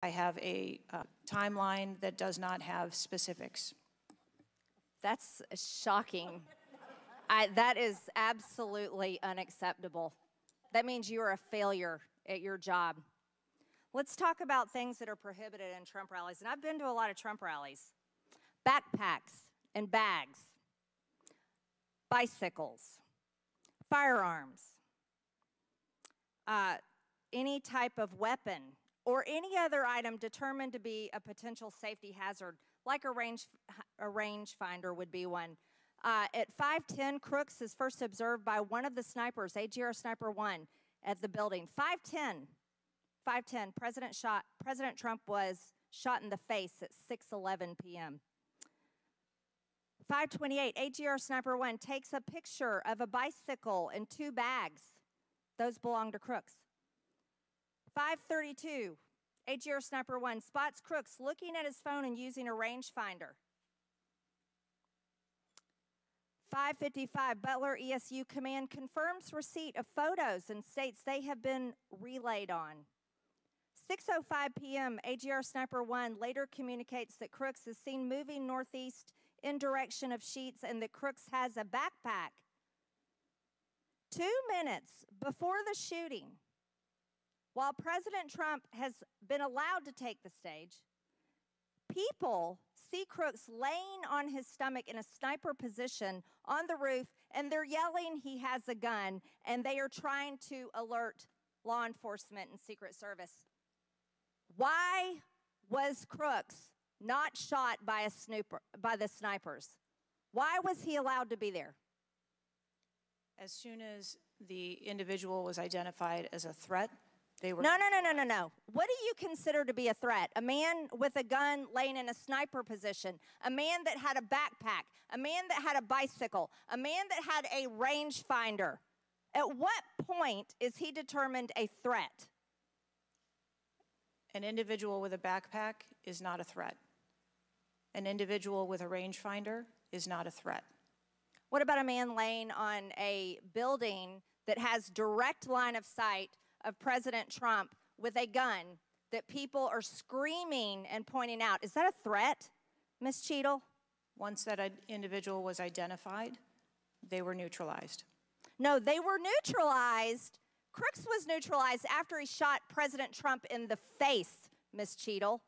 I have a timeline that does not have specifics. That's shocking. That is absolutely unacceptable. That means you are a failure at your job. Let's talk about things that are prohibited in Trump rallies. And I've been to a lot of Trump rallies. Backpacks and bags, bicycles, firearms, any type of weapon, or any other item determined to be a potential safety hazard, like a rangefinder would be one. At 5:10, Crooks is first observed by one of the snipers, AGR Sniper 1, at the building. 5:10, President Trump was shot in the face at 6:11 p.m. 5:28, AGR Sniper 1 takes a picture of a bicycle and 2 bags. Those belong to Crooks. 5:32, AGR Sniper 1 spots Crooks looking at his phone and using a rangefinder. 5:55, Butler ESU Command confirms receipt of photos and states they have been relayed on. 6:05 p.m., AGR Sniper 1 later communicates that Crooks is seen moving northeast in direction of Sheets and that Crooks has a backpack. 2 minutes before the shooting, while President Trump has been allowed to take the stage, people see Crooks laying on his stomach in a sniper position on the roof, and they're yelling he has a gun, and they are trying to alert law enforcement and Secret Service. Why was Crooks not shot by the snipers? Why was he allowed to be there? As soon as the individual was identified as a threat, they were... No. What do you consider to be a threat? A man with a gun laying in a sniper position, a man that had a backpack, a man that had a bicycle, a man that had a rangefinder. At what point is he determined a threat? An individual with a backpack is not a threat. An individual with a rangefinder is not a threat. What about a man laying on a building that has direct line of sight of President Trump with a gun that people are screaming and pointing out? Is that a threat, Ms. Cheadle? Once that individual was identified, they were neutralized. No, they were neutralized. Crooks was neutralized after he shot President Trump in the face, Ms. Cheadle.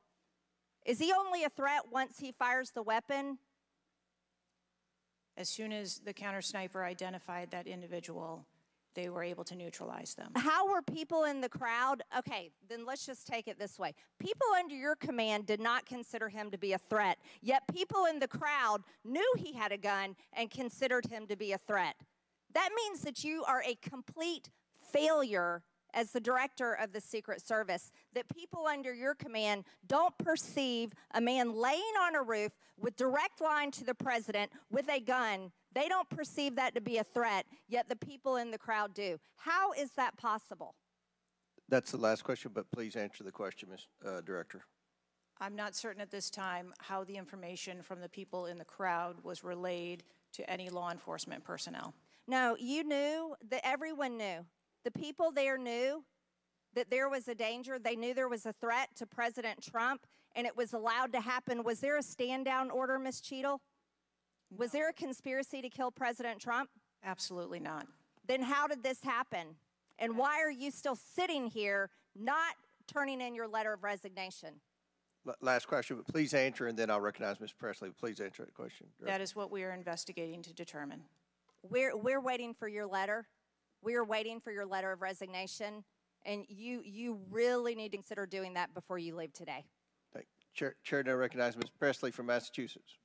Is he only a threat once he fires the weapon? As soon as the counter sniper identified that individual, they were able to neutralize them. How were people in the crowd? Okay, then let's just take it this way. People under your command did not consider him to be a threat, yet people in the crowd knew he had a gun and considered him to be a threat. That means that you are a complete failure as the director of the Secret Service, that people under your command don't perceive a man laying on a roof with direct line to the president with a gun. They don't perceive that to be a threat, yet the people in the crowd do. How is that possible? That's the last question, but please answer the question, Ms. Director. I'm not certain at this time how the information from the people in the crowd was relayed to any law enforcement personnel. No, you knew, that everyone knew. The people there knew that there was a danger. They knew there was a threat to President Trump, and it was allowed to happen. Was there a stand-down order, Ms. Cheadle? No. Was there a conspiracy to kill President Trump? Absolutely not. Then how did this happen? And why are you still sitting here not turning in your letter of resignation? Last question, but please answer, and then I'll recognize Ms. Presley. Please answer that question. That is what we are investigating to determine. We're waiting for your letter. We are waiting for your letter of resignation, and you really need to consider doing that before you leave today. Chair now recognizes Ms. Presley from Massachusetts.